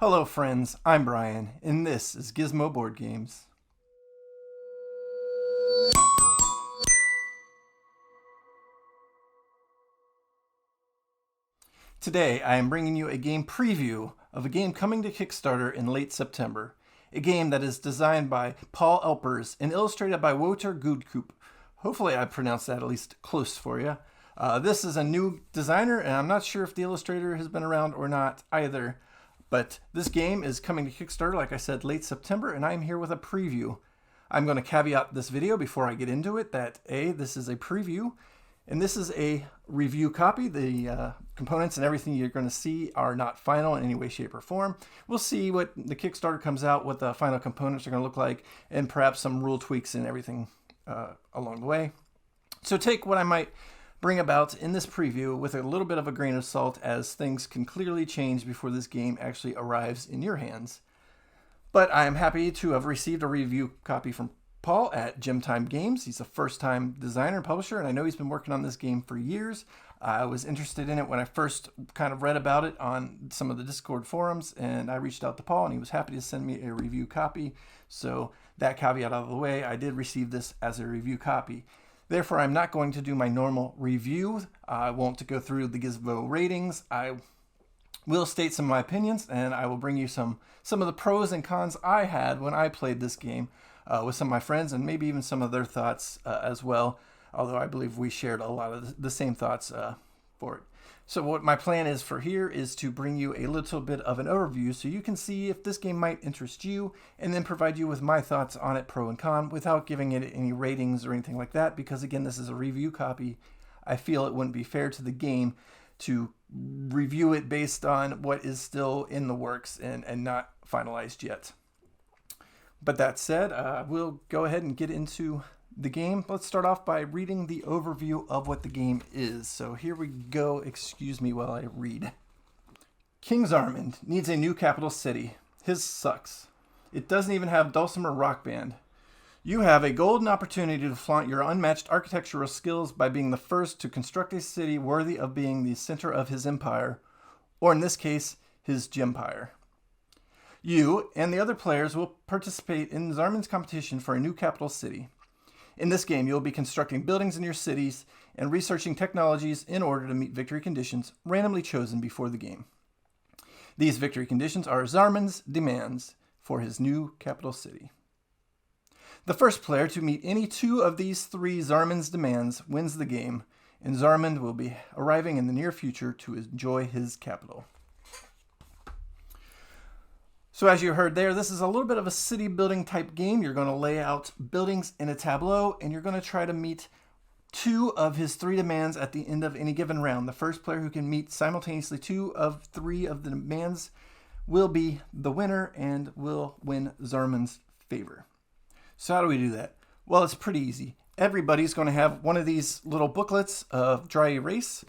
Hello friends, I'm Brian, and this is Gizmo Board Games. Today I am bringing you a game preview of a game coming to Kickstarter in late September. A game that is designed by Paul Elpers and illustrated by Wouter Goedkoop. Hopefully I pronounced that at least close for you. This is a new designer, and I'm not sure if the illustrator has been around or not either. But this game is coming to Kickstarter, like I said, late September, and I'm here with a preview. I'm going to caveat this video before I get into it that this is a preview, and this is a review copy. The components and everything you're going to see are not final in any way, shape, or form. We'll see what the Kickstarter comes out, what the final components are going to look like, and perhaps some rule tweaks and everything along the way. So take what I might bring about in this preview with a little bit of a grain of salt, as things can clearly change before this game actually arrives in your hands. But I am happy to have received a review copy from Paul at Gempire Games. He's a first-time designer and publisher, and I know he's been working on this game for years. I was interested in it when I first kind of read about it on some of the Discord forums, and I reached out to Paul, and he was happy to send me a review copy. So that caveat out of the way, I did receive this as a review copy. Therefore, I'm not going to do my normal review. I won't go through the Gizmo ratings. I will state some of my opinions, and I will bring you some of the pros and cons I had when I played this game with some of my friends, and maybe even some of their thoughts as well, although I believe we shared a lot of the same thoughts for it. So what my plan is for here is to bring you a little bit of an overview so you can see if this game might interest you, and then provide you with my thoughts on it, pro and con, without giving it any ratings or anything like that, because again, this is a review copy. I feel it wouldn't be fair to the game to review it based on what is still in the works and not finalized yet. But that said, we'll go ahead and get into the game. Let's start off by reading the overview of what the game is. So here we go. Excuse me while I read. King Zarmund needs a new capital city. His sucks. It doesn't even have dulcimer rock band. You have a golden opportunity to flaunt your unmatched architectural skills by being the first to construct a city worthy of being the center of his empire, or in this case, his Gempire. You and the other players will participate in Zarmund's competition for a new capital city. In this game, you'll be constructing buildings in your cities and researching technologies in order to meet victory conditions randomly chosen before the game. These victory conditions are Zarmund's demands for his new capital city. The first player to meet any two of these three Zarmund's demands wins the game, and Zarmund will be arriving in the near future to enjoy his capital. So as you heard there, this is a little bit of a city building type game. You're going to lay out buildings in a tableau, and you're going to try to meet two of his three demands at the end of any given round. The first player who can meet simultaneously two of three of the demands will be the winner and will win Zarmund's favor. So how do we do that? Well, it's pretty easy. Everybody's going to have one of these little booklets of dry erase.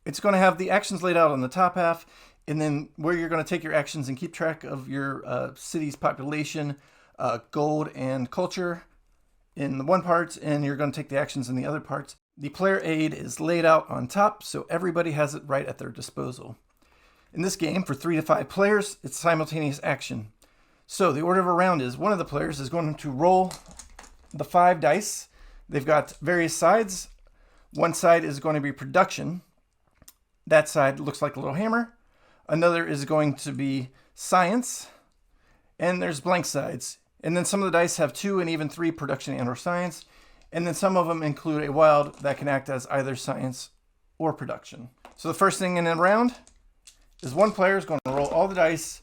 It's going to have the actions laid out on the top half, and then where you're going to take your actions and keep track of your city's population, gold, and culture in the one part, and you're going to take the actions in the other parts. The player aid is laid out on top, so everybody has it right at their disposal. In this game, for 3 to 5 players, it's simultaneous action. So the order of a round is one of the players is going to roll the 5 dice. They've got various sides. One side is going to be production. That side looks like a little hammer. Another is going to be science, and there's blank sides. And then some of the dice have 2 and even 3 production and or science, and then some of them include a wild that can act as either science or production. So the first thing in a round is one player is going to roll all the dice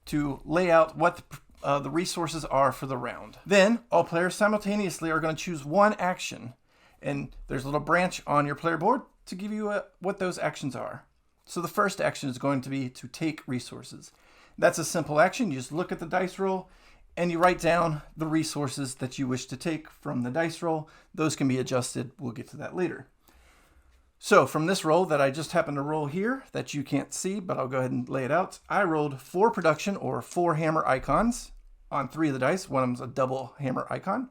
to lay out what the resources are for the round. Then all players simultaneously are going to choose one action, and there's a little branch on your player board to give you what those actions are. So the first action is going to be to take resources. That's a simple action. You just look at the dice roll and you write down the resources that you wish to take from the dice roll. Those can be adjusted. We'll get to that later. So from this roll that I just happened to roll here that you can't see, but I'll go ahead and lay it out. I rolled 4 production or 4 hammer icons on 3 of the dice. One of them's a double hammer icon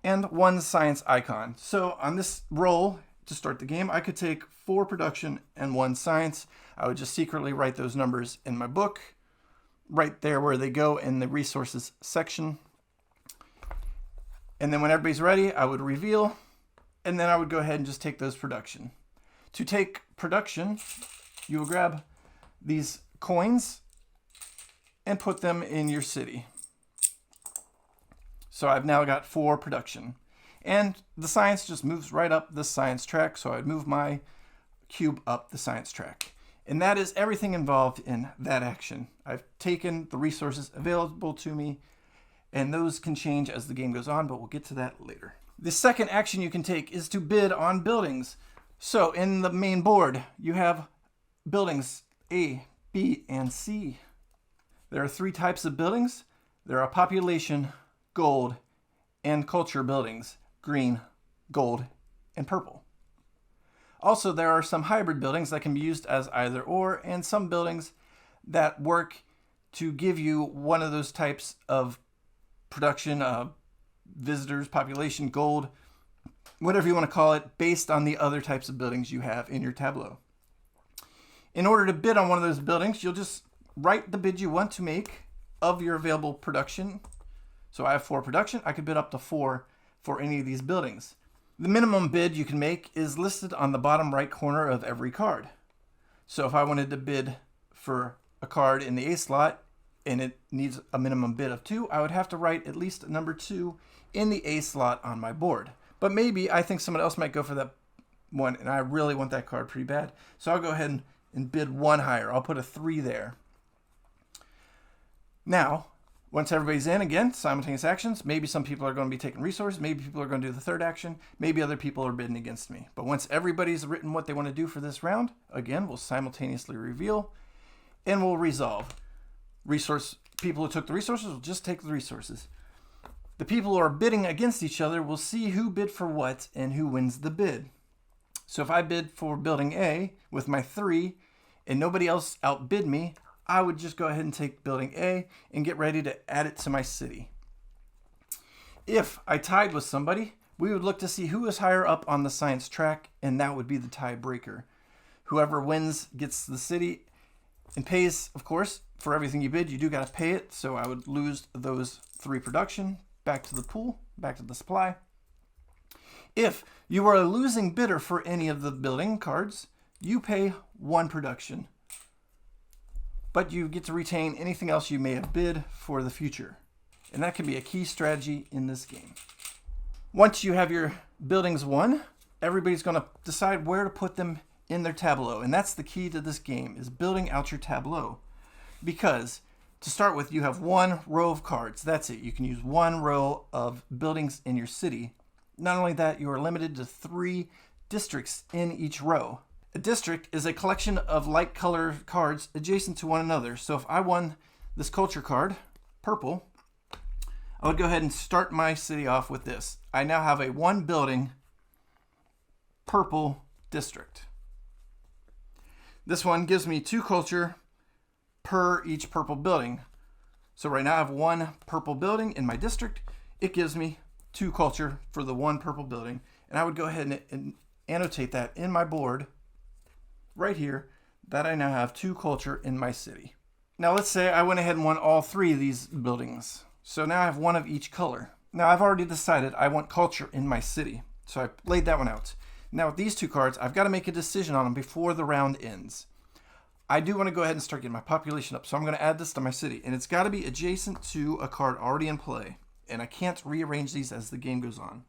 and 1 science icon. So on this roll, to start the game, I could take 4 production and 1 science. I would just secretly write those numbers in my book, right there where they go in the resources section. And then when everybody's ready, I would reveal, and then I would go ahead and just take those production. To take production, you will grab these coins and put them in your city. So I've now got 4 production. And the science just moves right up the science track, so I'd move my cube up the science track. And that is everything involved in that action. I've taken the resources available to me, and those can change as the game goes on, but we'll get to that later. The second action you can take is to bid on buildings. So in the main board, you have buildings A, B, and C. There are 3 types of buildings. There are population, gold, and culture buildings, green, gold, and purple. Also, there are some hybrid buildings that can be used as either or, and some buildings that work to give you one of those types of production, visitors, population, gold, whatever you want to call it, based on the other types of buildings you have in your tableau. In order to bid on one of those buildings, you'll just write the bid you want to make of your available production. So I have 4 production. I could bid up to 4 for any of these buildings. The minimum bid you can make is listed on the bottom right corner of every card. So if I wanted to bid for a card in the A slot and it needs a minimum bid of 2, I would have to write at least a number 2 in the A slot on my board. But maybe I think someone else might go for that one, and I really want that card pretty bad. So I'll go ahead and bid 1 higher. I'll put a 3 there. Now, once everybody's in, again, simultaneous actions. Maybe some people are going to be taking resources. Maybe people are going to do the third action. Maybe other people are bidding against me. But once everybody's written what they want to do for this round, again, we'll simultaneously reveal and we'll resolve. People who took the resources will just take the resources. The people who are bidding against each other will see who bid for what and who wins the bid. So if I bid for building A with my 3 and nobody else outbid me, I would just go ahead and take building A and get ready to add it to my city. If I tied with somebody, we would look to see who is higher up on the science track, and that would be the tiebreaker. Whoever wins gets the city and pays, of course, for everything you bid. You do got to pay it, so I would lose those 3 production, back to the pool, back to the supply. If you are a losing bidder for any of the building cards, you pay 1 production. But you get to retain anything else you may have bid for the future. And that can be a key strategy in this game. Once you have your buildings won, everybody's going to decide where to put them in their tableau. And that's the key to this game, is building out your tableau. Because to start with, you have 1 row of cards. That's it. You can use 1 row of buildings in your city. Not only that, you are limited to 3 districts in each row. A district is a collection of light color cards adjacent to one another. So if I won this culture card, purple, I would go ahead and start my city off with this. I now have a 1 building purple district. This one gives me 2 culture per each purple building. So right now I have 1 purple building in my district. It gives me 2 culture for the 1 purple building. And I would go ahead and annotate that in my board right here, that I now have 2 culture in my city. Now let's say I went ahead and won all 3 of these buildings. So now I have 1 of each color. Now I've already decided I want culture in my city. So I laid that one out. Now with these 2 cards, I've got to make a decision on them before the round ends. I do want to go ahead and start getting my population up. So I'm going to add this to my city. And it's got to be adjacent to a card already in play. And I can't rearrange these as the game goes on.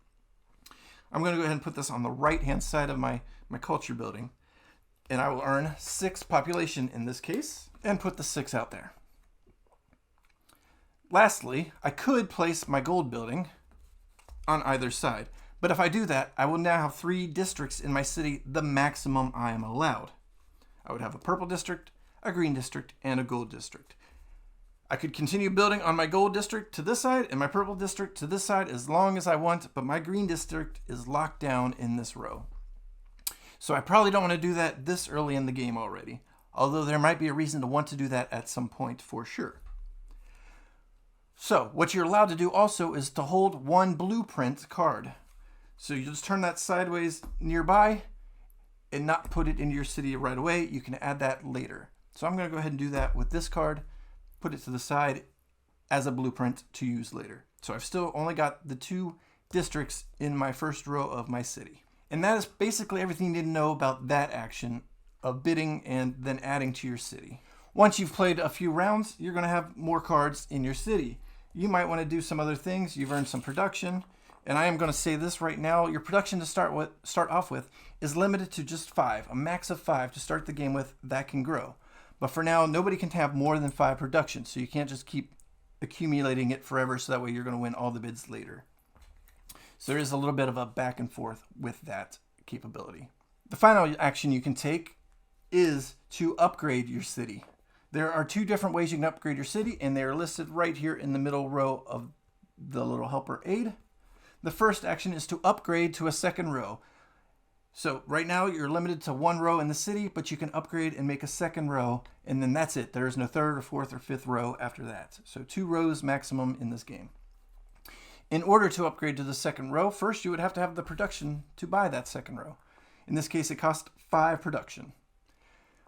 I'm going to go ahead and put this on the right-hand side of my culture building. And I will earn 6 population in this case, and put the 6 out there. Lastly, I could place my gold building on either side. But if I do that, I will now have 3 districts in my city, the maximum I am allowed. I would have a purple district, a green district, and a gold district. I could continue building on my gold district to this side and my purple district to this side as long as I want, but my green district is locked down in this row. So I probably don't want to do that this early in the game already, although there might be a reason to want to do that at some point for sure. So what you're allowed to do also is to hold 1 blueprint card. So you just turn that sideways nearby and not put it into your city right away. You can add that later. So I'm going to go ahead and do that with this card. put it to the side as a blueprint to use later. So I've still only got the 2 districts in my first row of my city. And that is basically everything you need to know about that action of bidding and then adding to your city. Once you've played a few rounds, you're going to have more cards in your city. You might want to do some other things. You've earned some production. And I am going to say this right now. Your production to start off with is limited to just 5, a max of 5 to start the game with. That can grow. But for now, nobody can have more than 5 production. So you can't just keep accumulating it forever so that way you're going to win all the bids later. So there is a little bit of a back and forth with that capability. The final action you can take is to upgrade your city. There are 2 different ways you can upgrade your city, and they are listed right here in the middle row of the little helper aid. The first action is to upgrade to a second row. So right now you're limited to 1 row in the city, but you can upgrade and make a second row, and then that's it. There is no 3rd or 4th or 5th row after that. So 2 rows maximum in this game. In order to upgrade to the second row, first you would have to have the production to buy that second row. In this case, it costs 5 production.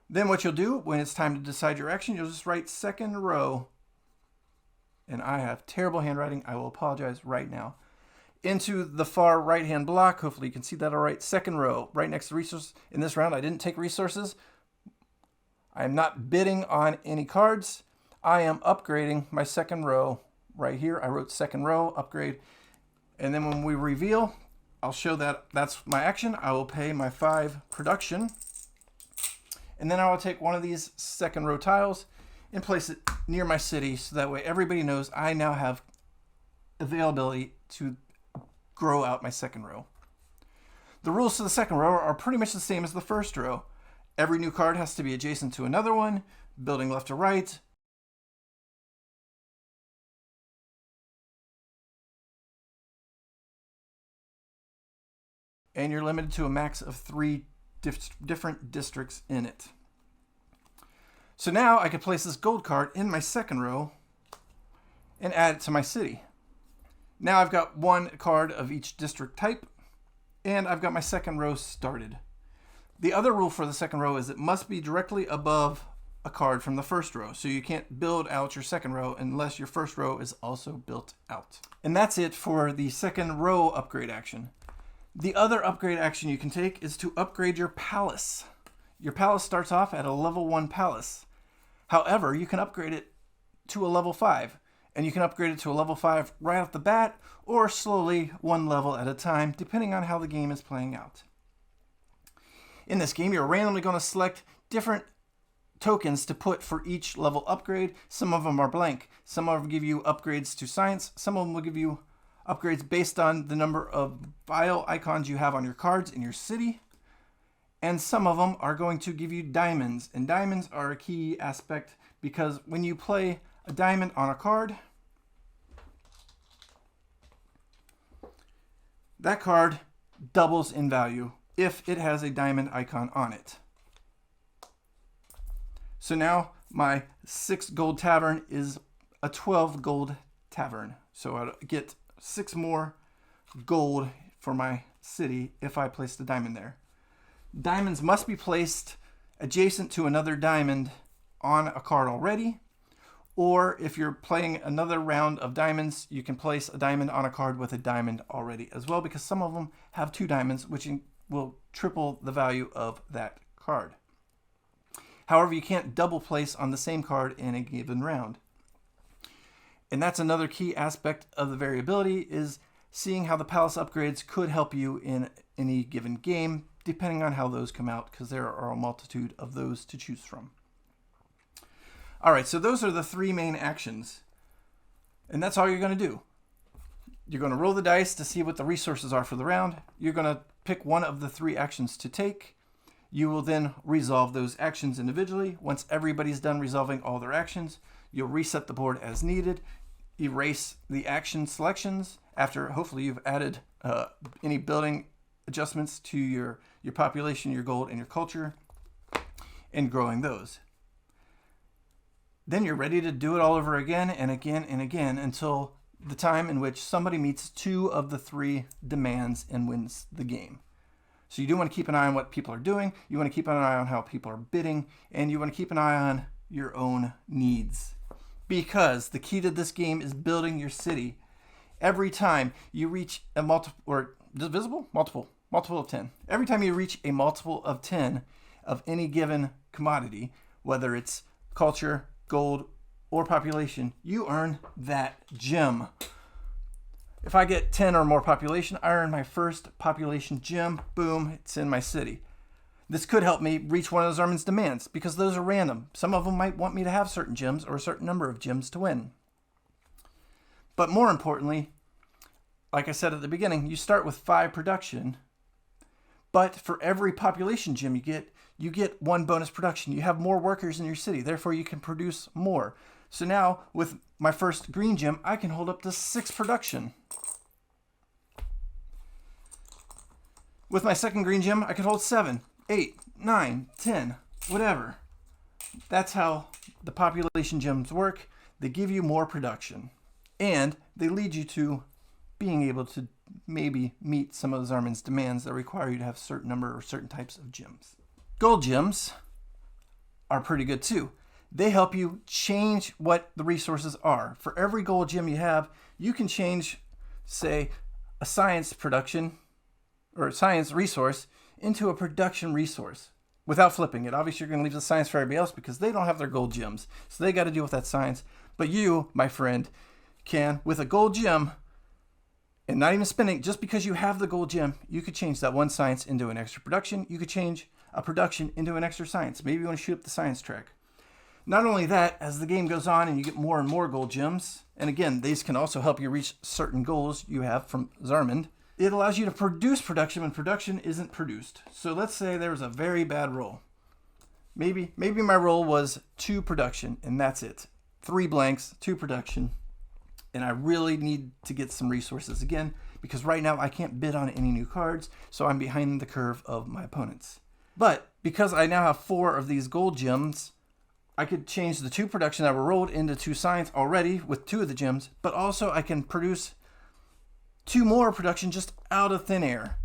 Then what you'll do when it's time to decide your action, you'll just write second row. And I have terrible handwriting. I will apologize right now. Into the far right-hand block. Hopefully you can see that all right. Second row, right next to resources. In this round, I didn't take resources. I am not bidding on any cards. I am upgrading my second row right here. I wrote second row, upgrade. And then when we reveal, I'll show that that's my action. I will pay my 5 production. And then I will take one of these second row tiles and place it near my city so that way everybody knows I now have availability to grow out my second row. The rules to the second row are pretty much the same as the first row. Every new card has to be adjacent to another one, building left to right. And you're limited to a max of 3 different districts in it. So now I can place this gold card in my second row and add it to my city. Now I've got 1 card of each district type, and I've got my second row started. The other rule for the second row is it must be directly above a card from the first row. So you can't build out your second row unless your first row is also built out. And that's it for the second row upgrade action. The other upgrade action you can take is to upgrade your palace. Your palace starts off at a level 1 palace. However, you can upgrade it to a level 5. And you can upgrade it to a level 5 right off the bat, or slowly 1 level at a time, depending on how the game is playing out. In this game, you're randomly going to select different tokens to put for each level upgrade. Some of them are blank. Some of them give you upgrades to science. Some of them will give you upgrades based on the number of vial icons you have on your cards in your city. And some of them are going to give you diamonds. And diamonds are a key aspect because when you play a diamond on a card, that card doubles in value if it has a diamond icon on it. So now my 6 gold tavern is a 12 gold tavern. So I'll get 6 more gold for my city if I place the diamond there. Diamonds must be placed adjacent to another diamond on a card already. Or if you're playing another round of diamonds, you can place a diamond on a card with a diamond already as well, because some of them have 2 diamonds, which will triple the value of that card. However, you can't double place on the same card in a given round. And that's another key aspect of the variability, is seeing how the palace upgrades could help you in any given game, depending on how those come out, because there are a multitude of those to choose from. All right, so those are the 3 main actions. And that's all you're going to do. You're going to roll the dice to see what the resources are for the round. You're going to pick one of the 3 actions to take. You will then resolve those actions individually. Once everybody's done resolving all their actions, you'll reset the board as needed, erase the action selections after hopefully you've added any building adjustments to your population, your gold, and your culture, and growing those. Then you're ready to do it all over again and again and again until the time in which somebody meets 2 of the 3 demands and wins the game. So you do want to keep an eye on what people are doing. You want to keep an eye on how people are bidding, and you want to keep an eye on your own needs. Because the key to this game is building your city. Every time you reach a multiple of 10. Every time you reach a multiple of 10 of any given commodity, whether it's culture, gold, or population, you earn that gem. If I get 10 or more population, I earn my first population gem. Boom, it's in my city. This could help me reach one of Zarmund's demands because those are random. Some of them might want me to have certain gems or a certain number of gems to win. But more importantly, like I said at the beginning, you start with 5 production, but for every population gem you get 1 bonus production. You have more workers in your city, therefore you can produce more. So now with my first green gem, I can hold up to 6 production. With my second green gem, I could hold 7, 8, 9, 10, whatever. That's how the population gems work. They give you more production, and they lead you to being able to maybe meet some of Zarmund's demands that require you to have a certain number or certain types of gems. Gold gems are pretty good too. They help you change what the resources are. For every gold gem you have, you can change, say, a science production or a science resource into a production resource without flipping it. Obviously, you're going to leave the science for everybody else because they don't have their gold gems. So they got to deal with that science. But you, my friend, can, with a gold gem, and not even spending, just because you have the gold gem, you could change that one science into an extra production. You could change a production into an extra science. Maybe you want to shoot up the science track. Not only that, as the game goes on and you get more and more gold gems, and again, these can also help you reach certain goals you have from Zarmund, it allows you to produce production when production isn't produced. So let's say there was a very bad roll. Maybe my roll was 2 production, and that's it. 3 blanks, 2 production. And I really need to get some resources again, because right now I can't bid on any new cards, so I'm behind the curve of my opponents. But because I now have 4 of these gold gems, I could change the 2 production that were rolled into 2 science already with 2 of the gems, but also I can produce 2 more production just out of thin air.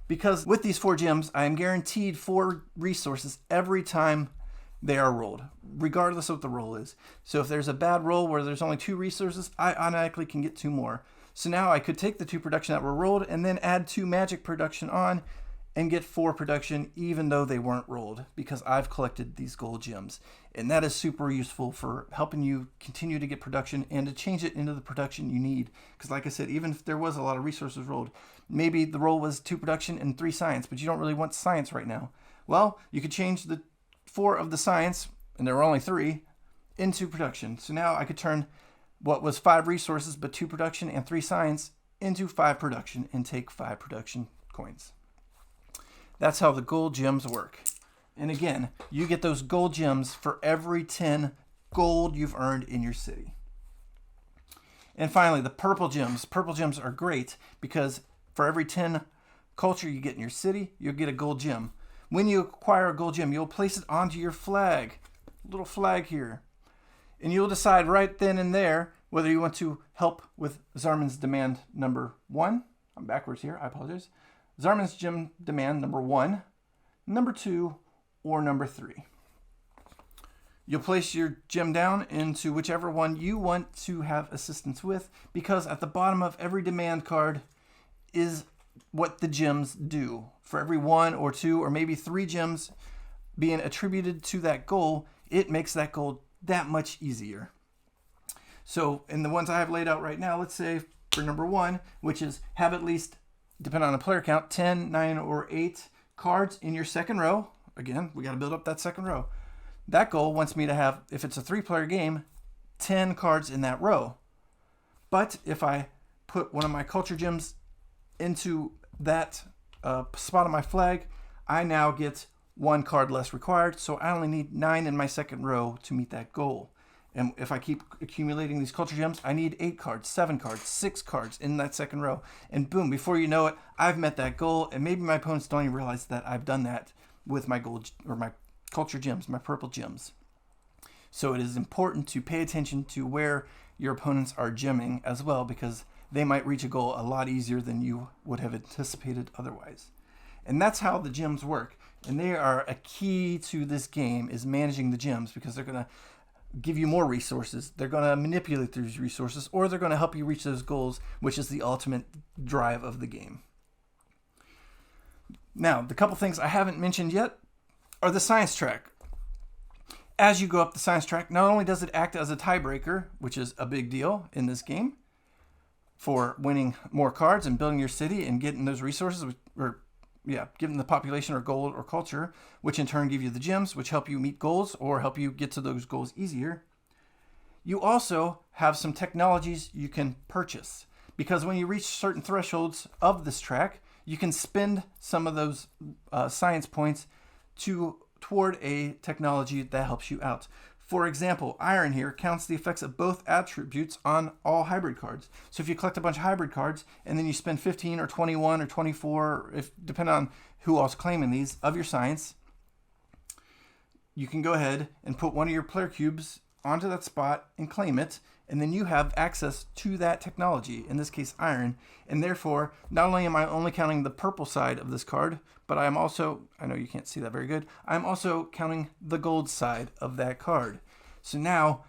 Because with these 4 gems, I am guaranteed 4 resources every time they are rolled, regardless of what the roll is. So if there's a bad roll where there's only 2 resources, I automatically can get 2 more. So now I could take the 2 production that were rolled and then add 2 magic production on and get 4 production even though they weren't rolled, because I've collected these gold gems. And that is super useful for helping you continue to get production and to change it into the production you need. Because like I said, even if there was a lot of resources rolled, maybe the roll was 2 production and 3 science, but you don't really want science right now. Well, you could change the 4 of the science, and there were only 3, into production. So now I could turn what was 5 resources but 2 production and 3 science into 5 production and take 5 production coins. That's how the gold gems work. And again, you get those gold gems for every 10 gold you've earned in your city. And finally, the purple gems. Purple gems are great because for every 10 culture you get in your city, you'll get a gold gem. When you acquire a gold gem, you'll place it onto your flag, little flag here. And you'll decide right then and there whether you want to help with Zarmund's demand number 1. I'm backwards here, I apologize. Zarmund's gem demand number 1, number 2, or number 3. You'll place your gem down into whichever one you want to have assistance with, because at the bottom of every demand card is what the gems do. For every 1 or 2 or maybe 3 gems being attributed to that goal, it makes that goal that much easier. So in the ones I have laid out right now, let's say for number 1, which is have at least, depending on the player count, 10, 9, or 8 cards in your second row. Again, we got to build up that second row. That goal wants me to have, if it's a 3-player game, 10 cards in that row. But if I put one of my culture gems into that spot on my flag, I now get 1 card less required, so I only need 9 in my second row to meet that goal. And if I keep accumulating these culture gems, I need 8 cards, 7 cards, 6 cards in that second row. And boom, before you know it, I've met that goal, and maybe my opponents don't even realize that I've done that with my gold or my culture gems, my purple gems. So it is important to pay attention to where your opponents are gemming as well, because they might reach a goal a lot easier than you would have anticipated otherwise. And that's how the gems work. And they are a key to this game, is managing the gems, because they're going to give you more resources. They're going to manipulate those resources, or they're going to help you reach those goals, which is the ultimate drive of the game. Now, the couple things I haven't mentioned yet are the science track. As you go up the science track, not only does it act as a tiebreaker, which is a big deal in this game, for winning more cards and building your city and getting those resources, getting the population or gold or culture, which in turn give you the gems, which help you meet goals or help you get to those goals easier. You also have some technologies you can purchase, because when you reach certain thresholds of this track, you can spend some of those science points toward a technology that helps you out. For example, iron here counts the effects of both attributes on all hybrid cards. So if you collect a bunch of hybrid cards and then you spend 15 or 21 or 24, depending on who else claiming these, of your science, you can go ahead and put one of your player cubes onto that spot and claim it, and then you have access to that technology, in this case iron, and therefore not only am I only counting the purple side of this card, but I'm also, I know you can't see that very good, I'm also counting the gold side of that card. So now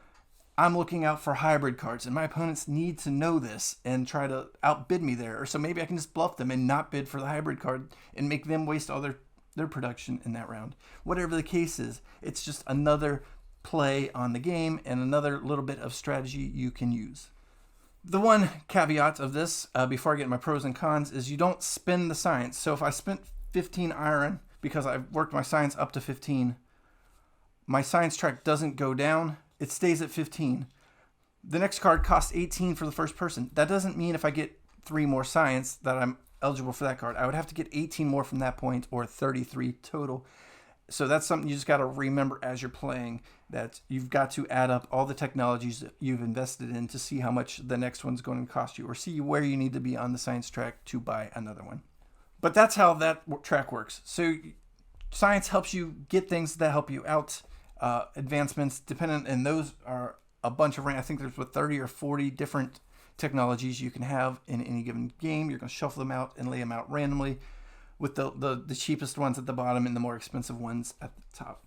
I'm looking out for hybrid cards, and my opponents need to know this and try to outbid me there, or so maybe I can just bluff them and not bid for the hybrid card and make them waste all their production in that round. Whatever the case is, it's just another play on the game and another little bit of strategy you can use. The one caveat of this, before I get my pros and cons, is you don't spend the science. So if I spent 15 iron because I've worked my science up to 15, my science track doesn't go down. It stays at 15. The next card costs 18 for the first person. That doesn't mean if I get 3 more science that I'm eligible for that card. I would have to get 18 more from that point, or 33 total. So that's something you just got to remember as you're playing, that you've got to add up all the technologies that you've invested in to see how much the next one's going to cost you, or see where you need to be on the science track to buy another one. But that's how that track works. So science helps you get things that help you out, advancements dependent, and those are a bunch of, I think there's 30 or 40 different technologies you can have in any given game. You're going to shuffle them out and lay them out randomly, with the cheapest ones at the bottom and the more expensive ones at the top.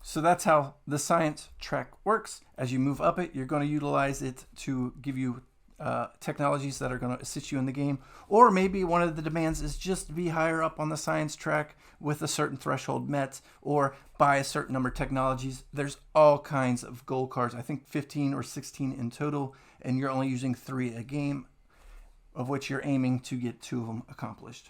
So that's how the science track works. As you move up it, you're going to utilize it to give you technologies that are going to assist you in the game. Or maybe one of the demands is just to be higher up on the science track with a certain threshold met, or buy a certain number of technologies. There's all kinds of gold cards, I think 15 or 16 in total, and you're only using 3 a game, of which you're aiming to get 2 of them accomplished.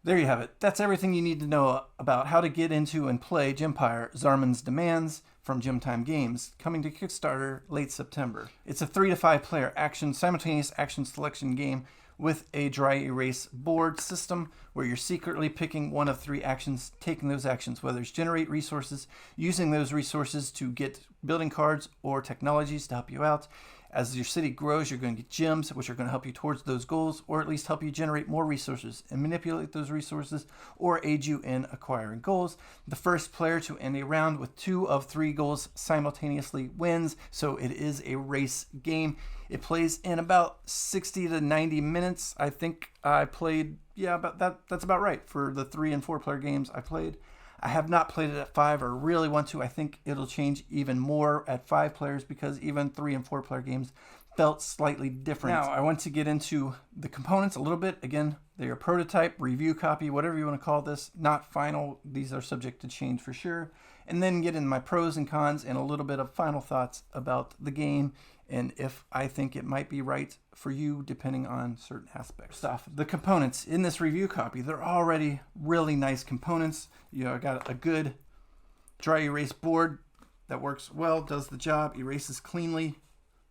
There you have it. That's everything you need to know about how to get into and play Gempire Zarmund's Demands from Gem Time Games, coming to Kickstarter late September. It's a 3 to 5 player simultaneous action selection game with a dry erase board system where you're secretly picking one of 3 actions, taking those actions, whether it's generate resources, using those resources to get building cards or technologies to help you out. As your city grows, you're going to get gems, which are going to help you towards those goals, or at least help you generate more resources and manipulate those resources, or aid you in acquiring goals. The first player to end a round with 2 of 3 goals simultaneously wins, so it is a race game. It plays in about 60 to 90 minutes. I think I played, that's about right for the 3 and 4 player games I played. I have not played it at 5 or really want to. I think it'll change even more at 5 players, because even 3 and 4 player games felt slightly different. Now, I want to get into the components a little bit. Again, they are prototype, review copy, whatever you want to call this, not final. These are subject to change for sure. And then get into my pros and cons and a little bit of final thoughts about the game, and if I think it might be right for you depending on certain aspects. The components in this review copy, they're already really nice components. I got a good dry erase board that works well, does the job, erases cleanly,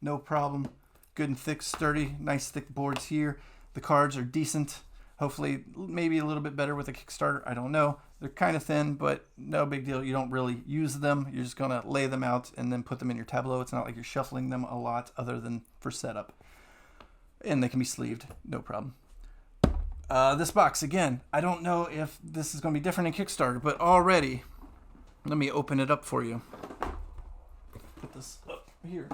no problem. Good and thick, sturdy, nice thick boards here. The cards are decent. Hopefully, maybe a little bit better with a Kickstarter, I don't know. They're kind of thin, but no big deal. You don't really use them. You're just going to lay them out and then put them in your tableau. It's not like you're shuffling them a lot other than for setup. And they can be sleeved, no problem. This box, again, I don't know if this is going to be different in Kickstarter, but already, let me open it up for you. Put this up here.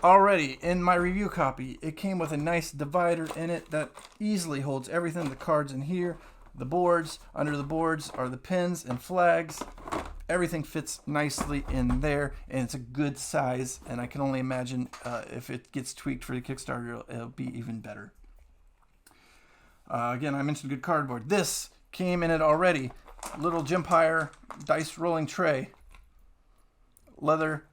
Already in my review copy, it came with a nice divider in it that easily holds everything. The cards in here, the boards. Under the boards are the pins and flags. Everything fits nicely in there, and it's a good size, and I can only imagine if it gets tweaked for the Kickstarter, it'll be even better. Again, I mentioned good cardboard. This came in it already. Little Gempire dice rolling tray. Leather,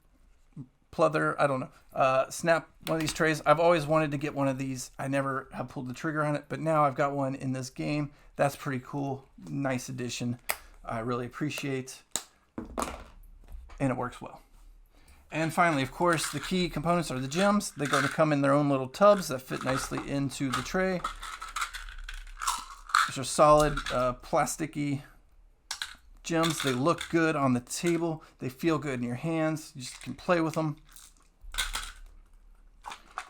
pleather, I don't know. Snap one of these trays. I've always wanted to get one of these. I never have pulled the trigger on it, but now I've got one in this game. That's pretty cool. Nice addition. I really appreciate, and it works well. And finally, of course, the key components are the gems. They're going to come in their own little tubs that fit nicely into the tray. These are solid, plasticky gems. They look good on the table. They feel good in your hands. You just can play with them.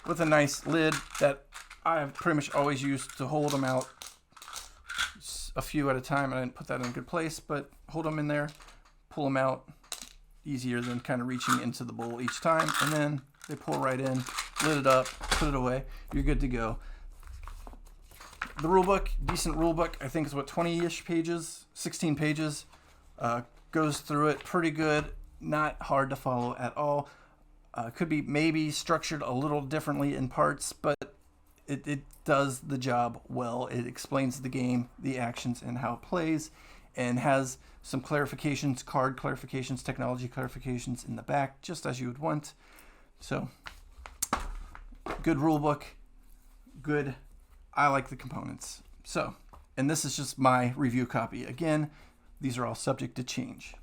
With a nice lid that I've pretty much always used to hold them out a few at a time. I didn't put that in a good place, but hold them in there, pull them out. Easier than kind of reaching into the bowl each time. And then they pull right in, lid it up, put it away. You're good to go. The rulebook, decent rulebook. I think it's what, 20-ish pages, 16 pages. Goes through it pretty good. Not hard to follow at all. Could be maybe structured a little differently in parts, but it does the job well. It explains the game, the actions, and how it plays, and has some clarifications, card clarifications, technology clarifications in the back, just as you would want. So, good rule book, good. I like the components. So, and this is just my review copy. Again, these are all subject to change.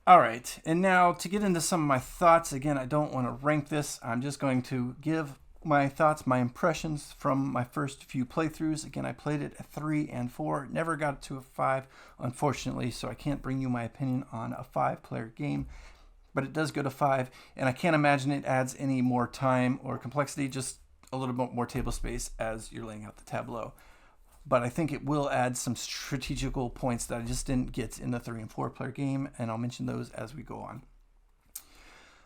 All right, and now to get into some of my thoughts. Again, I don't want to rank this. I'm just going to give my thoughts, my impressions from my first few playthroughs. Again, I played it at 3 and 4, never got it to a 5, unfortunately, so I can't bring you my opinion on a 5-player game, but it does go to 5, and I can't imagine it adds any more time or complexity, just a little bit more table space as you're laying out the tableau. But I think it will add some strategical points that I just didn't get in the 3 and 4-player game, and I'll mention those as we go on.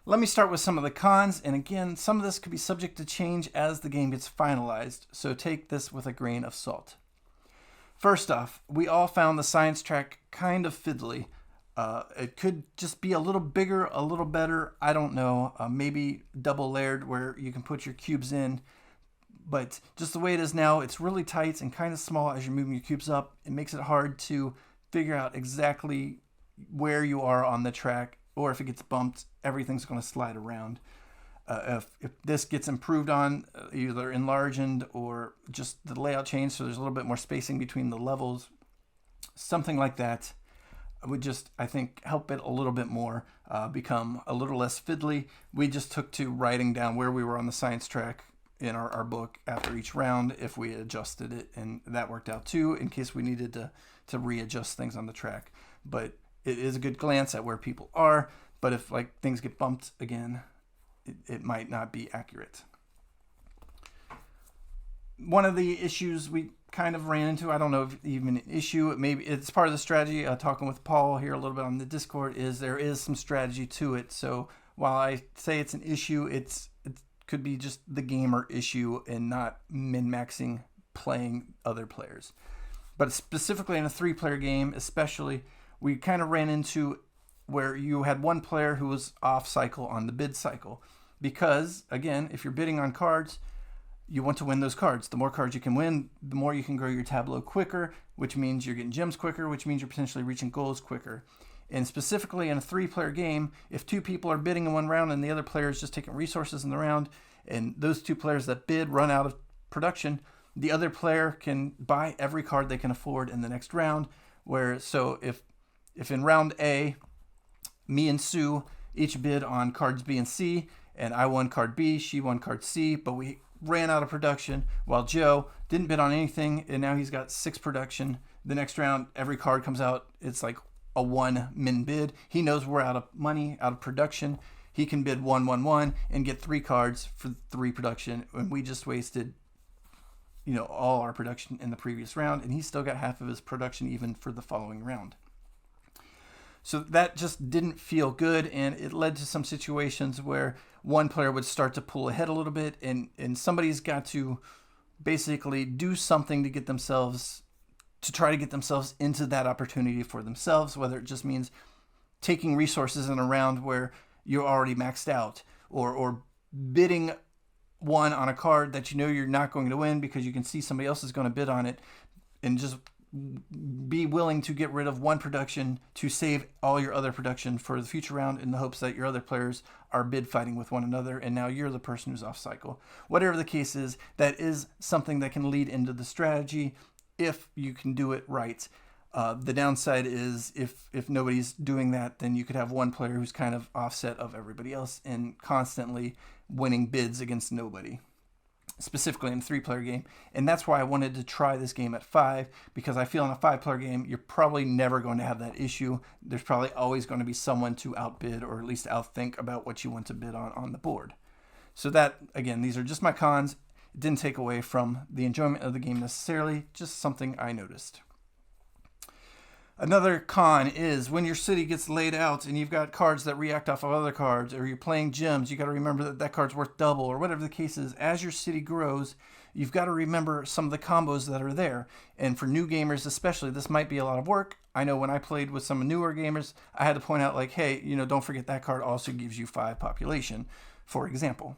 Let me start with some of the cons, and again, some of this could be subject to change as the game gets finalized, so take this with a grain of salt. First off, we all found the science track kind of fiddly. It could just be a little bigger, a little better, I don't know, maybe double layered where you can put your cubes in, but just the way it is now, it's really tight and kind of small as you're moving your cubes up. It makes it hard to figure out exactly where you are on the track, or if it gets bumped, everything's going to slide around. If this gets improved on, either enlarged or just the layout changed so there's a little bit more spacing between the levels, something like that would just, I think, help it a little bit more, become a little less fiddly. We just took to writing down where we were on the science track in our book after each round if we adjusted it, and that worked out too in case we needed to readjust things on the track. But it is a good glance at where people are, but if like things get bumped again, it might not be accurate. One of the issues we kind of ran into, I don't know if even an issue, maybe it's part of the strategy, talking with Paul here a little bit on the Discord, is there is some strategy to it. So while I say it's an issue, it could be just the gamer issue and not min-maxing playing other players. But specifically in a 3-player game, especially, we kind of ran into where you had one player who was off cycle on the bid cycle. Because, again, if you're bidding on cards, you want to win those cards. The more cards you can win, the more you can grow your tableau quicker, which means you're getting gems quicker, which means you're potentially reaching goals quicker. And specifically in a 3-player game, if 2 people are bidding in one round and the other player is just taking resources in the round, and those 2 players that bid run out of production, the other player can buy every card they can afford in the next round. So if in round A, me and Sue each bid on cards B and C, and I won card B, she won card C, but we ran out of production, while Joe didn't bid on anything, and now he's got 6 production. The next round, every card comes out, it's like a 1-min bid. He knows we're out of money, out of production. He can bid 1-1-1 and get 3 cards for 3 production, and we just wasted, all our production in the previous round, and he still got half of his production even for the following round. So that just didn't feel good, and it led to some situations where one player would start to pull ahead a little bit, and somebody's got to basically do something to try to get themselves into that opportunity for themselves, whether it just means taking resources in a round where you're already maxed out, or bidding one on a card that you know you're not going to win because you can see somebody else is going to bid on it, and just be willing to get rid of one production to save all your other production for the future round in the hopes that your other players are bid fighting with one another and now you're the person who's off cycle. Whatever the case is, that is something that can lead into the strategy if you can do it right. The downside is if nobody's doing that, then you could have one player who's kind of offset of everybody else and constantly winning bids against nobody, specifically in a 3-player game. And that's why I wanted to try this game at 5, because I feel in a 5-player game, you're probably never going to have that issue. There's probably always going to be someone to outbid or at least outthink about what you want to bid on the board. So that, again, these are just my cons. It didn't take away from the enjoyment of the game necessarily, just something I noticed. Another con is when your city gets laid out and you've got cards that react off of other cards, or you're playing gems, you got to remember that that card's worth double, or whatever the case is. As your city grows, you've got to remember some of the combos that are there. And for new gamers especially, this might be a lot of work. I know when I played with some newer gamers, I had to point out like, hey, don't forget that card also gives you 5 population, for example.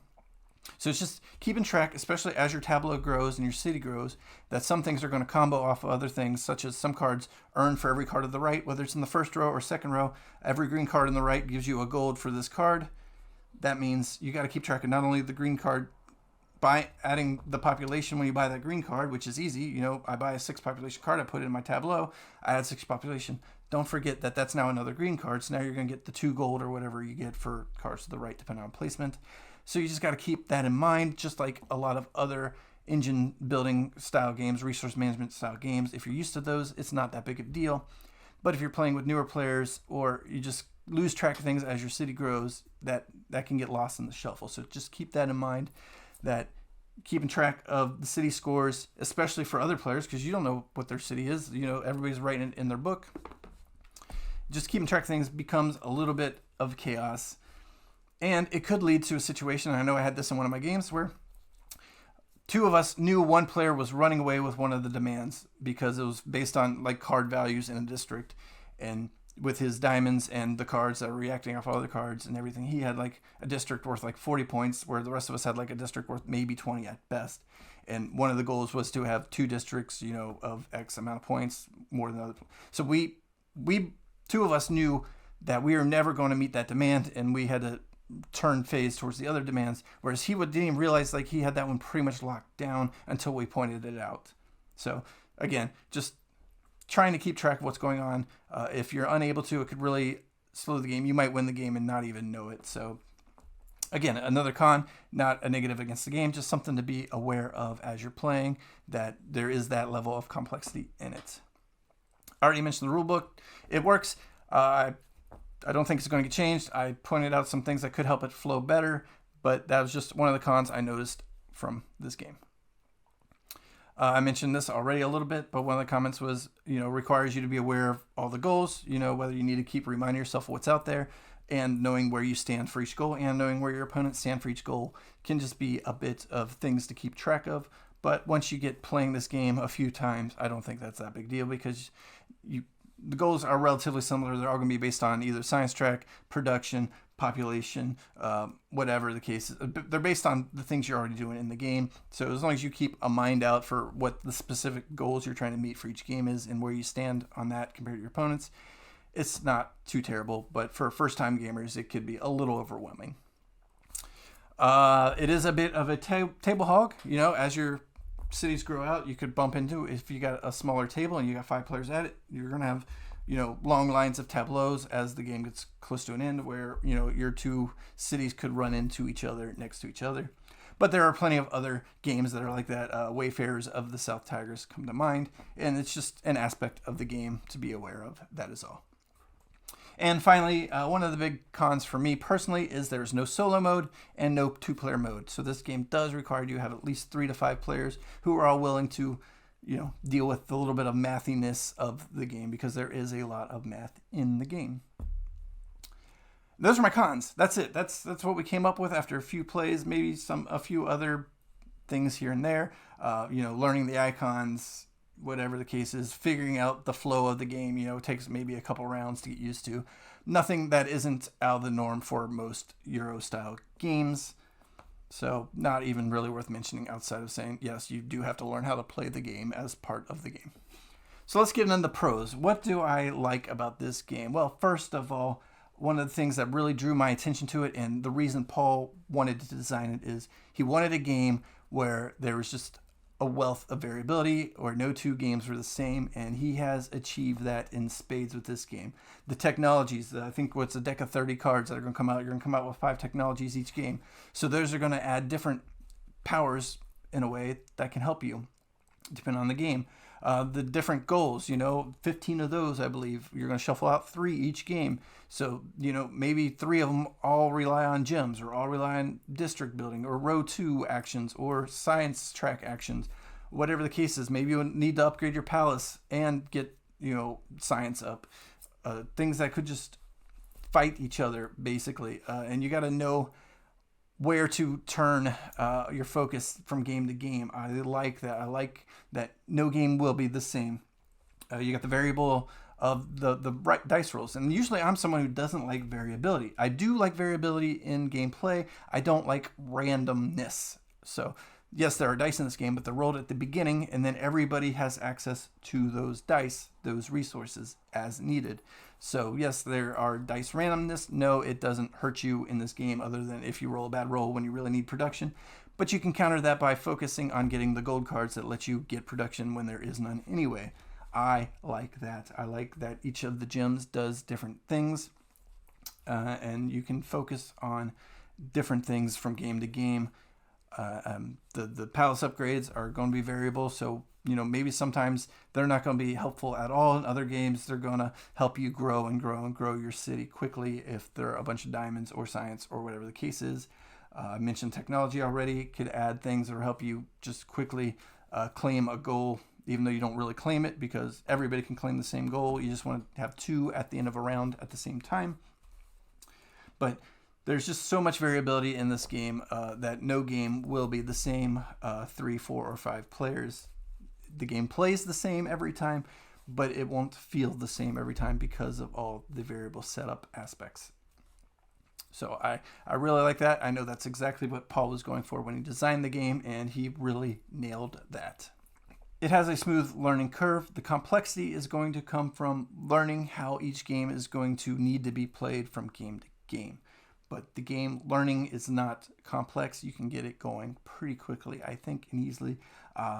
So it's just keeping track, especially as your tableau grows and your city grows, that some things are going to combo off of other things, such as some cards earn for every card to the right, whether it's in the first row or second row. Every green card on the right gives you a gold for this card. That means you got to keep track of not only the green card by adding the population when you buy that green card, which is easy. I buy a 6 population card, I put it in my tableau, I add 6 population. Don't forget that that's now another green card, so now you're going to get the 2 gold or whatever you get for cards to the right, depending on placement. So you just got to keep that in mind, just like a lot of other engine building style games, resource management style games. If you're used to those, it's not that big of a deal. But if you're playing with newer players, or you just lose track of things as your city grows, that can get lost in the shuffle. So just keep that in mind, that keeping track of the city scores, especially for other players, because you don't know what their city is. Everybody's writing it in their book. Just keeping track of things becomes a little bit of chaos. And it could lead to a situation, and I know I had this in one of my games, where 2 of us knew one player was running away with one of the demands because it was based on like card values in a district, and with his diamonds and the cards that are reacting off other cards and everything, he had like a district worth like 40 points, where the rest of us had like a district worth maybe 20 at best. And one of the goals was to have 2 districts, of X amount of points more than the other. So we 2 of us knew that we were never going to meet that demand, and we had to turn phase towards the other demands, whereas he didn't even realize like he had that one pretty much locked down until we pointed it out. So again, just trying to keep track of what's going on. If you're unable to, it could really slow the game. You might win the game and not even know it. So again, another con, not a negative against the game, just something to be aware of as you're playing, that there is that level of complexity in it. I already mentioned the rule book. It works. I don't think it's going to get changed. I pointed out some things that could help it flow better, but that was just one of the cons I noticed from this game. I mentioned this already a little bit, but one of the comments was, requires you to be aware of all the goals, whether you need to keep reminding yourself of what's out there, and knowing where you stand for each goal and knowing where your opponents stand for each goal can just be a bit of things to keep track of. But once you get playing this game a few times, I don't think that's that big deal, because the goals are relatively similar. They're all going to be based on either science track, production, population, whatever the case is. They're based on the things you're already doing in the game. So as long as you keep a mind out for what the specific goals you're trying to meet for each game is and where you stand on that compared to your opponents, it's not too terrible. But for first-time gamers, it could be a little overwhelming. It is a bit of a table hog. As your cities grow out, you could bump into, if you got a smaller table and you got 5 players at it, you're going to have long lines of tableaus as the game gets close to an end, where your 2 cities could run into each other next to each other. But there are plenty of other games that are like that. Wayfarers of the South Tigris come to mind, and it's just an aspect of the game to be aware of. That is all. And finally, one of the big cons for me personally is there's no solo mode and no 2-player mode. So this game does require you to have at least 3 to 5 players who are all willing to, deal with the little bit of mathiness of the game, because there is a lot of math in the game. Those are my cons. That's it. That's what we came up with after a few plays, maybe a few other things here and there. Learning the icons, whatever the case is, figuring out the flow of the game, it takes maybe a couple rounds to get used to. nothing that isn't out of the norm for most Euro-style games. So not even really worth mentioning outside of saying, yes, you do have to learn how to play the game as part of the game. So let's get into the pros. What do I like about this game? Well, first of all, one of the things that really drew my attention to it, and the reason Paul wanted to design it, is he wanted a game where there was just a wealth of variability, or no two games were the same, and he has achieved that in spades with this game. The technologies, I think what's a deck of 30 cards that are going to come out, you're going to come out with 5 technologies each game. So those are going to add different powers in a way that can help you, depending on the game. The different goals, 15 of those, I believe. You're going to shuffle out 3 each game. So, maybe 3 of them all rely on gems, or all rely on district building, or row 2 actions, or science track actions. Whatever the case is, maybe you need to upgrade your palace and get, science up. Things that could just fight each other, basically. And you got to know where to turn your focus from game to game. I like that. I like that no game will be the same. You got the variable of the dice rolls. And usually I'm someone who doesn't like variability. I do like variability in gameplay. I don't like randomness. So yes, there are dice in this game, but they're rolled at the beginning, and then everybody has access to those dice, those resources, as needed. So yes, there are dice randomness. No, it doesn't hurt you in this game, other than if you roll a bad roll when you really need production. But you can counter that by focusing on getting the gold cards that let you get production when there is none anyway. I like that. I like that each of the gems does different things, and you can focus on different things from game to game. The palace upgrades are going to be variable, so maybe sometimes they're not going to be helpful at all. In other games, they're going to help you grow and grow and grow your city quickly if there are a bunch of diamonds or science or whatever the case is. I mentioned technology already. Could add things that will help you just quickly claim a goal, even though you don't really claim it, because everybody can claim the same goal. You just want to have 2 at the end of a round at the same time. But there's just so much variability in this game that no game will be the same 3, 4, or 5 players. The game plays the same every time, but it won't feel the same every time because of all the variable setup aspects. So I really like that. I know that's exactly what Paul was going for when he designed the game, and he really nailed that. It has a smooth learning curve. The complexity is going to come from learning how each game is going to need to be played from game to game. But the game learning is not complex. You can get it going pretty quickly, I think, and easily.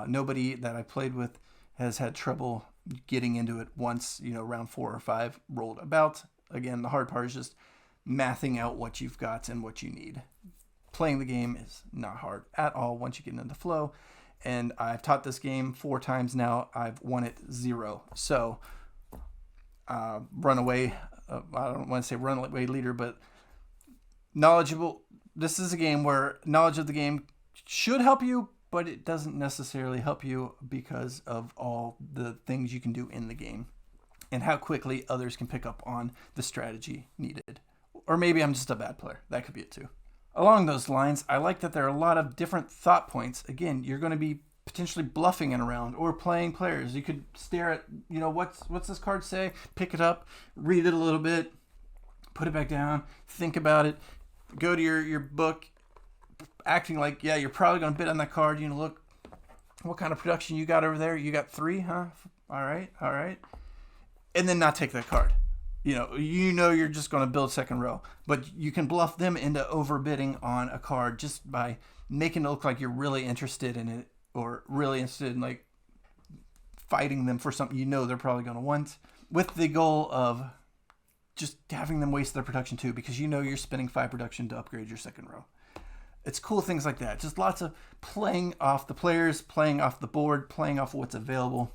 Nobody that I played with has had trouble getting into it once, round 4 or 5 rolled about. Again, the hard part is just mathing out what you've got and what you need. Playing the game is not hard at all once you get into the flow. And I've taught this game 4 times now. I've won it 0. So, runaway, I don't want to say runaway leader, but knowledgeable. This is a game where knowledge of the game should help you, but it doesn't necessarily help you because of all the things you can do in the game and how quickly others can pick up on the strategy needed. Or maybe I'm just a bad player. That could be it too. Along those lines, I like that there are a lot of different thought points. Again, you're going to be potentially bluffing in a round or playing players. You could stare at, what's this card say? Pick it up, read it a little bit, put it back down, think about it, go to your book, acting like, yeah, you're probably going to bid on that card. Look, what kind of production you got over there? You got 3, huh? All right. And then not take that card. You're just going to build second row, but you can bluff them into overbidding on a card just by making it look like you're really interested in it, or really interested in like fighting them for something they're probably going to want, with the goal of just having them waste their production too, because you're spending 5 production to upgrade your second row. It's cool things like that. Just lots of playing off the players, playing off the board, playing off what's available,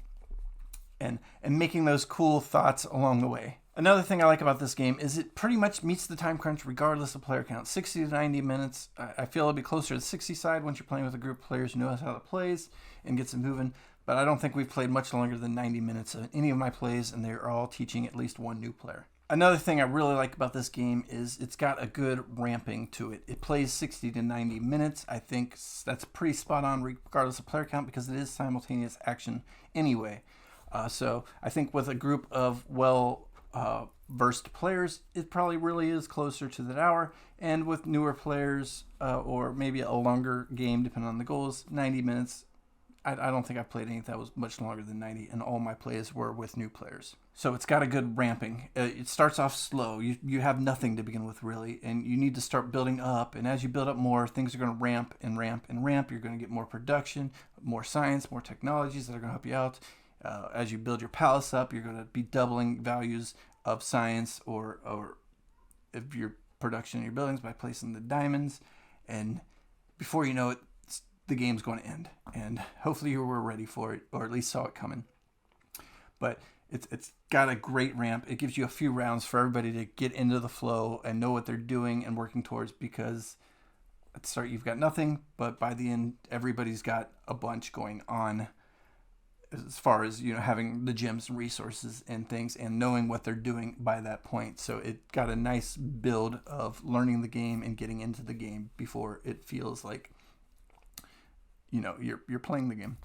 and making those cool thoughts along the way. Another thing I like about this game is it pretty much meets the time crunch regardless of player count. 60 to 90 minutes. I feel it'll be closer to the 60 side once you're playing with a group of players who knows how it plays and gets it moving. But I don't think we've played much longer than 90 minutes of any of my plays, and they're all teaching at least one new player. Another thing I really like about this game is it's got a good ramping to it. It plays 60 to 90 minutes. I think that's pretty spot on regardless of player count, because it is simultaneous action anyway. So I think with a group of versed players, it probably really is closer to that hour. And with newer players, or maybe a longer game, depending on the goals, 90 minutes. I don't think I've played anything that was much longer than 90, and all my plays were with new players. So it's got a good ramping. It starts off slow. You have nothing to begin with, really, and you need to start building up. And as you build up more, things are going to ramp and ramp and ramp. You're going to get more production, more science, more technologies that are going to help you out. As you build your palace up, you're going to be doubling values of science or of your production in your buildings by placing the diamonds. And before you know it, the game's going to end, and hopefully you were ready for it, or at least saw it coming. But it's got a great ramp. It gives you a few rounds for everybody to get into the flow and know what they're doing and working towards, because at the start you've got nothing, but by the end everybody's got a bunch going on, as far as, you know, having the gems and resources and things and knowing what they're doing by that point. So it got a nice build of learning the game and getting into the game before it feels like, you know, you're playing the game.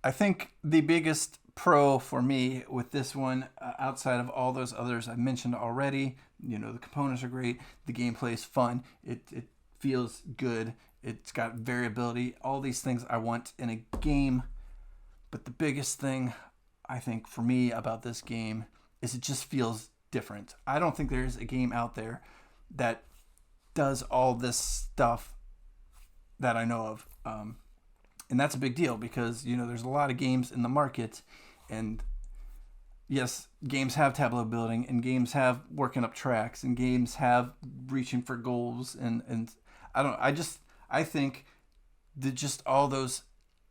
I think the biggest pro for me with this one, outside of all those others I mentioned already, you know, the components are great, the gameplay is fun, it feels good, it's got variability, all these things I want in a game. But the biggest thing I think for me about this game is it just feels different. I don't think there's a game out there that does all this stuff that I know of. And that's a big deal, because, you know, there's a lot of games in the market, and yes, games have tableau building, and games have working up tracks, and games have reaching for goals, and I think that just all those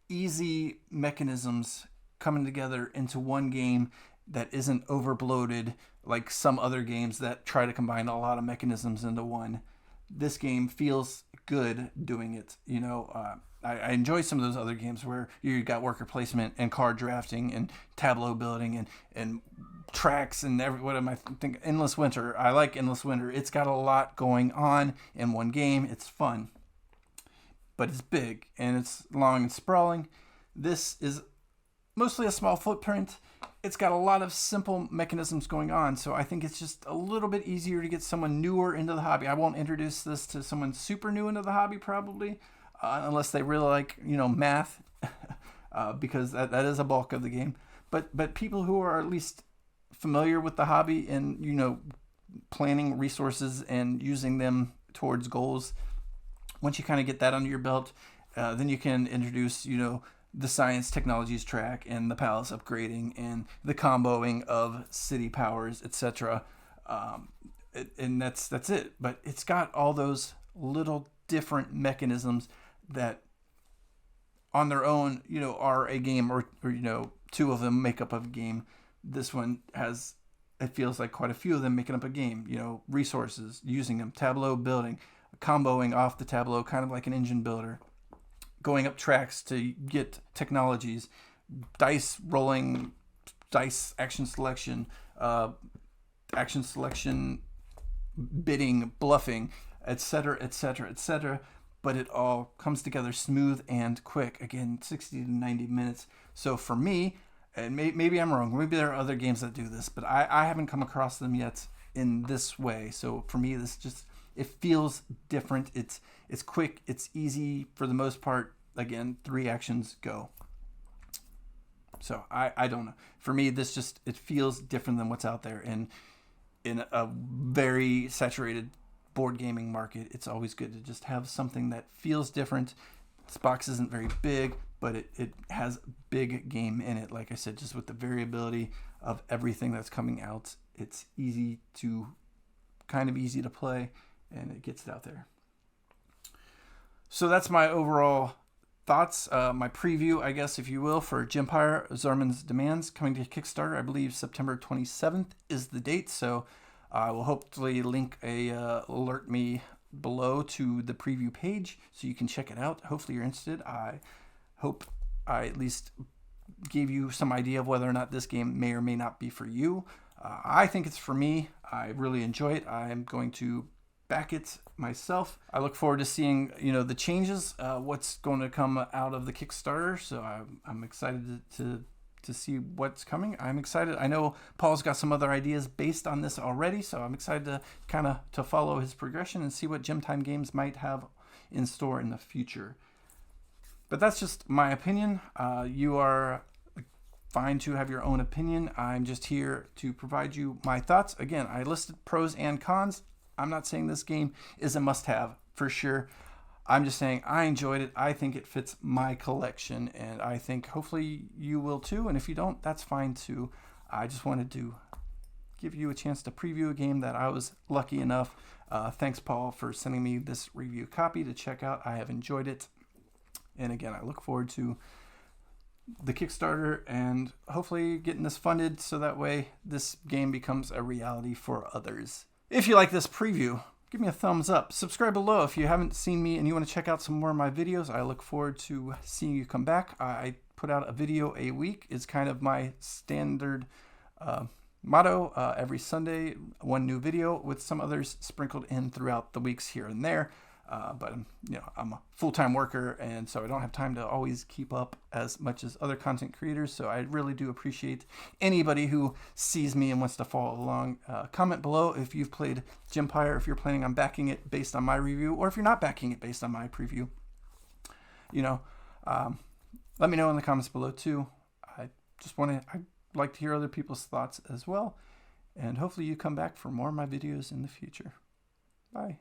easy mechanisms coming together into one game that isn't overbloated like some other games that try to combine a lot of mechanisms into one. This game feels good doing it, you know. I enjoy some of those other games where you got worker placement and card drafting and tableau building and tracks and what am I thinking? Endless Winter. I like Endless Winter. It's got a lot going on in one game. It's fun, but it's big and it's long and sprawling. This is mostly a small footprint. It's got a lot of simple mechanisms going on, so I think it's just a little bit easier to get someone newer into the hobby. I won't introduce this to someone super new into the hobby, probably, unless they really like, you know, math, because that is a bulk of the game. But people who are at least familiar with the hobby and, you know, planning resources and using them towards goals, once you kind of get that under your belt, then you can introduce, you know, the science technologies track and the palace upgrading and the comboing of city powers, etc. And that's it. But it's got all those little different mechanisms that on their own, you know, are a game, or you know, two of them make up a game. This one has, it feels like quite a few of them making up a game. You know, resources, using them, tableau building, comboing off the tableau, kind of like an engine builder, going up tracks to get technologies, dice rolling, dice action selection, bidding, bluffing, etc., etc., etc. But it all comes together smooth and quick. Again, 60 to 90 minutes. So for me, and maybe I'm wrong, maybe there are other games that do this, but I haven't come across them yet in this way. So for me, this just, it feels different. It's quick. It's easy for the most part. Again, 3 actions, go. So I don't know. For me, this just, it feels different than what's out there. And in a very saturated board gaming market, it's always good to just have something that feels different. This box isn't very big, but it has big game in it. Like I said, just with the variability of everything that's coming out, it's easy to play, and it gets it out there. So that's my overall thoughts, my preview, I guess, if you will, for Gempire Zarmund's Demands, coming to Kickstarter. I believe September 27th is the date, so I will hopefully link a alert me below to the preview page so you can check it out. Hopefully you're interested. I hope I at least gave you some idea of whether or not this game may or may not be for you. I think it's for me. I really enjoy it. I'm going to back it myself. I look forward to seeing, you know, the changes, what's going to come out of the Kickstarter. So I'm excited to to see what's coming. I'm excited. I know Paul's got some other ideas based on this already, so I'm excited to kind of to follow his progression and see what Gem Time Games might have in store in the future. But that's just my opinion. You are fine to have your own opinion. I'm just here to provide you my thoughts. Again, I listed pros and cons. I'm not saying this game is a must-have for sure. I'm just saying I enjoyed it. I think it fits my collection, and I think hopefully you will too. And if you don't, that's fine too. I just wanted to give you a chance to preview a game that I was lucky enough. Thanks, Paul, for sending me this review copy to check out. I have enjoyed it. And again, I look forward to the Kickstarter and hopefully getting this funded so that way this game becomes a reality for others. If you like this preview, give me a thumbs up. Subscribe below if you haven't seen me and you want to check out some more of my videos. I look forward to seeing you come back. I put out a video a week. It's kind of my standard motto. Every Sunday, one new video with some others sprinkled in throughout the weeks here and there. But I'm a full-time worker, and so I don't have time to always keep up as much as other content creators. So I really do appreciate anybody who sees me and wants to follow along. Comment below if you've played Gempire, if you're planning on backing it based on my review, or if you're not backing it based on my preview. Let me know in the comments below too. I'd like to hear other people's thoughts as well. And hopefully you come back for more of my videos in the future. Bye.